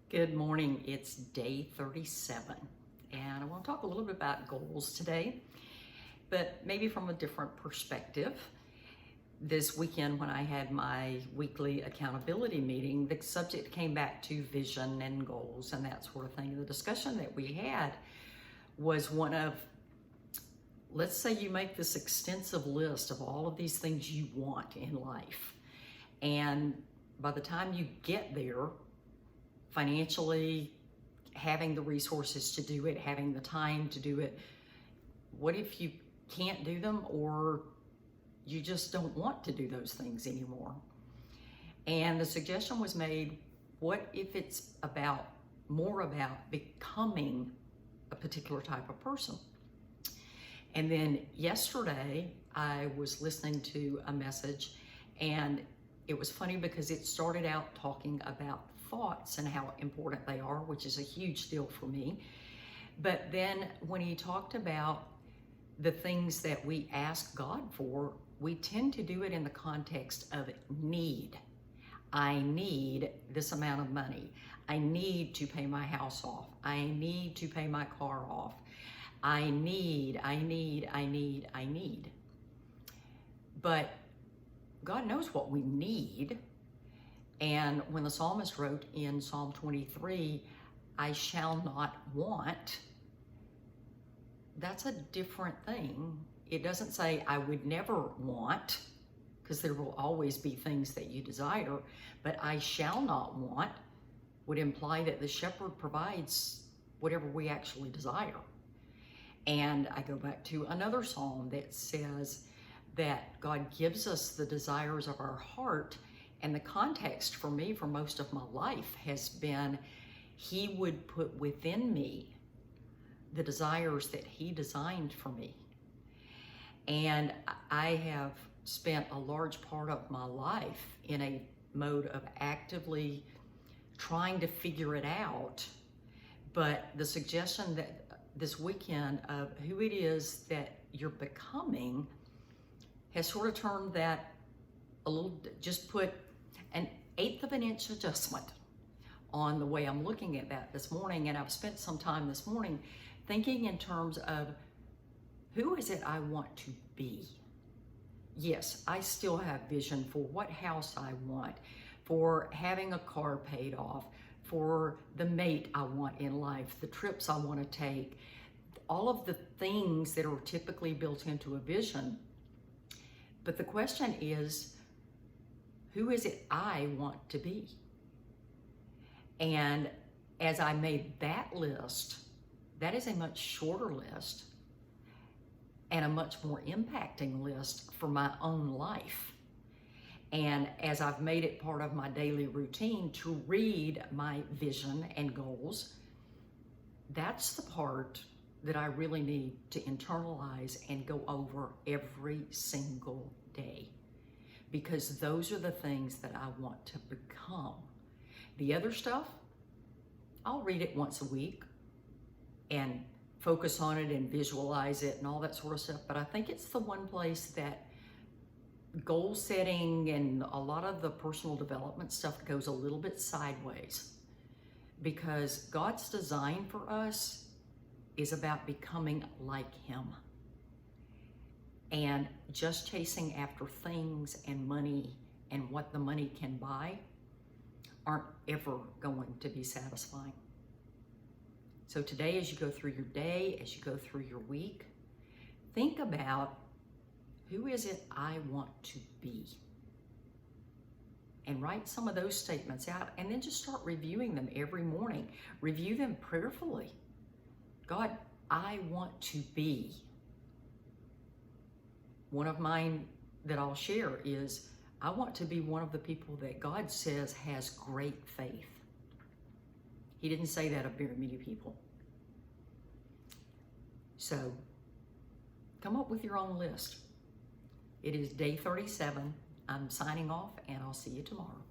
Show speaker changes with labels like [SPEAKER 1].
[SPEAKER 1] Good morning. It's day 37, and I want to talk a little bit about goals today, but maybe from a different perspective. This weekend, when I had my weekly accountability meeting, the subject came back to vision and goals and that sort of thing. The discussion that we had was one of, let's say you make this extensive list of all of these things you want in life, and by the time you get there, financially, having the resources to do it, having the time to do it, what if you can't do them, or you just don't want to do those things anymore? And the suggestion was made, what if it's more about becoming a particular type of person? And then yesterday I was listening to a message, and it was funny because it started out talking about thoughts and how important they are, which is a huge deal for me. But then when he talked about the things that we ask God for, we tend to do it in the context of need. I need this amount of money. I need to pay my house off. I need to pay my car off. I need. But God knows what we need. And when the psalmist wrote in Psalm 23, I shall not want, that's a different thing. It doesn't say I would never want, because there will always be things that you desire, but I shall not want would imply that the shepherd provides whatever we actually desire. And I go back to another psalm that says that God gives us the desires of our heart. And the context for me for most of my life has been He would put within me the desires that He designed for me. And I have spent a large part of my life in a mode of actively trying to figure it out. But the suggestion that this weekend of who it is that you're becoming has sort of turned that a little, just put an 1/8 of an inch adjustment on the way I'm looking at that this morning. And I've spent some time this morning thinking in terms of who is it I want to be? Yes, I still have vision for what house I want, for having a car paid off, for the mate I want in life, the trips I want to take, all of the things that are typically built into a vision. But the question is, who is it I want to be? And as I made that list, that is a much shorter list and a much more impacting list for my own life. And as I've made it part of my daily routine to read my vision and goals, that's the part that I really need to internalize and go over every single day, because those are the things that I want to become. The other stuff, I'll read it once a week and focus on it and visualize it and all that sort of stuff. But I think it's the one place that goal setting and a lot of the personal development stuff goes a little bit sideways, because God's design for us is about becoming like Him. And just chasing after things and money and what the money can buy aren't ever going to be satisfying. So today, as you go through your day, as you go through your week, think about, who is it I want to be? And write some of those statements out, and then just start reviewing them every morning. Review them prayerfully. God, I want to be. One of mine that I'll share is, I want to be one of the people that God says has great faith. He didn't say that of very many people. So come up with your own list. It is day 37. I'm signing off, and I'll see you tomorrow.